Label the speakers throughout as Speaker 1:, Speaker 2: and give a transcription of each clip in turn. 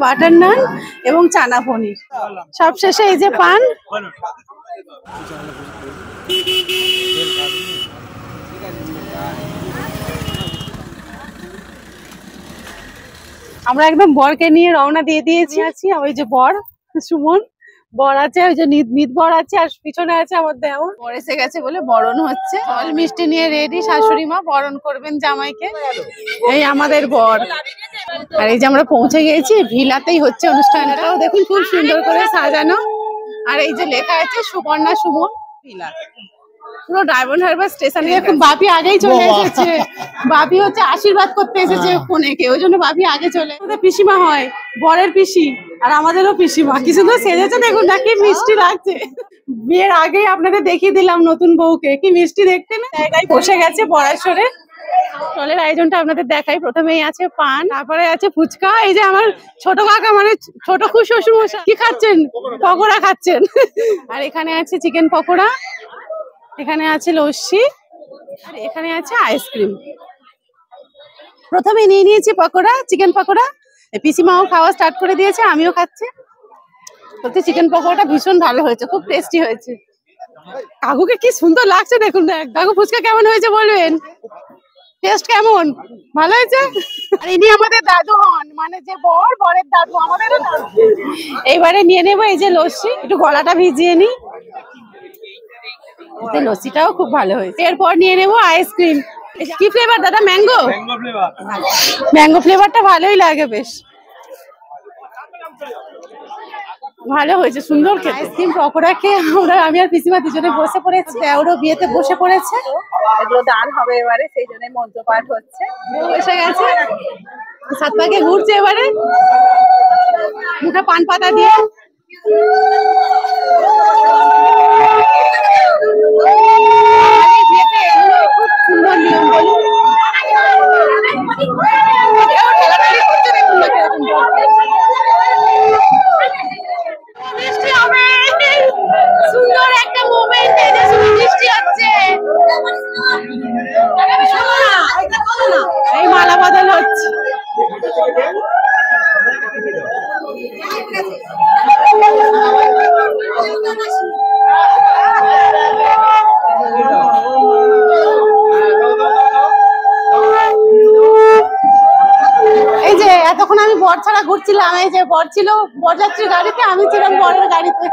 Speaker 1: Butter নান এবং চানা পনির। সবশেষে এই যে পান। আমরা একদম বরকে নিয়ে রওনা দিয়ে দিয়েছি। ওই যে বর সুমন, বর আছে, ওই যে নিত বর আছে, আর পিছনে আছে আমার দেওর। বর এসে গেছে বলে বরণ হচ্ছে, ফল মিষ্টি নিয়ে রেডি। শাশুড়ি মা বরণ করবেন জামাইকে। এই আমাদের বর। আর এই যে আমরা পৌঁছে গেছি, ভিলাতেই হচ্ছে অনুষ্ঠানটাও দেখুন, খুব সুন্দর করে সাজানো। আর এই যে লেখা আছে সুবর্ণা সুমন ভিলা। পুরো ডায়মন্ড হারবার স্টেশনে। দেখুন বাপি আগেই চলে এসেছে। বাপি হচ্ছে আশীর্বাদ করতে এসেছে কনেকে, ওই জন্য বাপি আগে চলে। পিসিমা হয়, বরের পিসি, আর আমাদেরও পিসিমা। কি সুন্দর সেজেছে দেখুন না, কি মিষ্টি লাগছে। বিয়ের আগেই আপনাদের দেখিয়ে দিলাম নতুন বউকে, কি মিষ্টি দেখতে না। জায়গায় বসে গেছে পড়াশোরে। চলের আয়োজনটা আপনাদের দেখাই। প্রথমেই আছে পান, তারপরে আছে ফুচকা। এই যে আমার ছোট কাকা, মানে ছোট খুব শ্বশুর মশাই, কি খাচ্ছেন? পকোড়া খাচ্ছেন। আর এখানে আছে চিকেন পকোড়া, এখানে আছে লস্যি, আর এখানে আছে আইসক্রিম। প্রথমে নিয়ে নিয়েছি পকোড়া, চিকেন পকোড়া। পিসিমাও খাওয়া স্টার্ট করে দিয়েছে, আমিও খাচ্ছি। সত্যি চিকেন পকোড়াটা ভীষণ ভালো হয়েছে, খুব টেস্টি হয়েছে। কাকুকে কি সুন্দর লাগছে দেখুন। কাকু ফুচকা কেমন হয়েছে বলবেন? টেস্ট কেমন? ভালো হয়েছে। আর ইনি আমাদের দাদু হন, মানে যে বরের দাদু, আমাদের দাদু। এইবারে নিয়ে নেবো এই যে লস্যি, একটু গলাটা ভিজিয়ে নি। লস্যিটাও খুব ভালো হয়েছে। এরপর নিয়ে নেবো আইসক্রিম। কি ফ্লেভার দাদা? ম্যাঙ্গো। ম্যাঙ্গো ফ্লেভারটা ভালোই লাগে, বেশ ভালো হয়েছে, সুন্দর খেতে। আইসক্রিম পকোড়া খেয়ে আমি আর পিসিমা দুজনে বসে পড়েছি। ওরও বিয়েতে বসে পড়েছে, এগুলো দান হবে এবারে, সেই জন্য মন্ত্রপাঠ হচ্ছে। বসে গেছে, সাত পাকে ঘুরছে এবারে, মুখে পান পাতা দিয়ে। বিয়েতে এগুলো খুব সুন্দর নিয়ম বলুন। সুন্দর একটা মোমেন্ট, বৃষ্টি হচ্ছে, এই মালা বদল হচ্ছে। এই যে এতক্ষণ আমি বর ছাড়া ঘুরছিলাম, এই যে বর ছিল বরযাত্রীর গাড়িতে, আমি ছিলাম বরের গাড়িতে।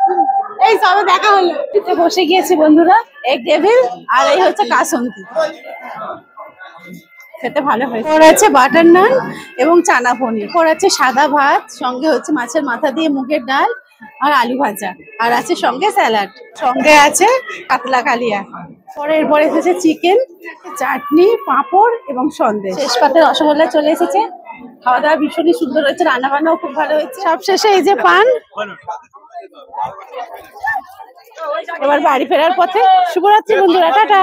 Speaker 1: এই সবে দেখা হলো। বসে গিয়েছি বন্ধুরা, এগ টেবিল, আর এই হচ্ছে কাসন্তি। খেতে ভালো হয়েছে। ওর আছে বাটার নান এবং চানা পনির। ওর আছে সাদা ভাত, সঙ্গে হচ্ছে মাছের মাথা দিয়ে মুগের ডাল আর আলু ভাজা, আর আছে সঙ্গে স্যালাড, সঙ্গে আছে কাতলা কালিয়া। এরপর এসেছে চিকেন, চাটনি, পাঁপড় এবং সন্দেশ। শেষ পাতে রসগোল্লা চলে এসেছে। খাওয়া দাওয়া ভীষণই সুন্দর হয়েছে, রান্না বান্নাও খুব ভালো হয়েছে। সবশেষে এই যে পান। এবার বাড়ি ফেরার পথে। শুভরাত্রি বন্ধুরা, টাটা।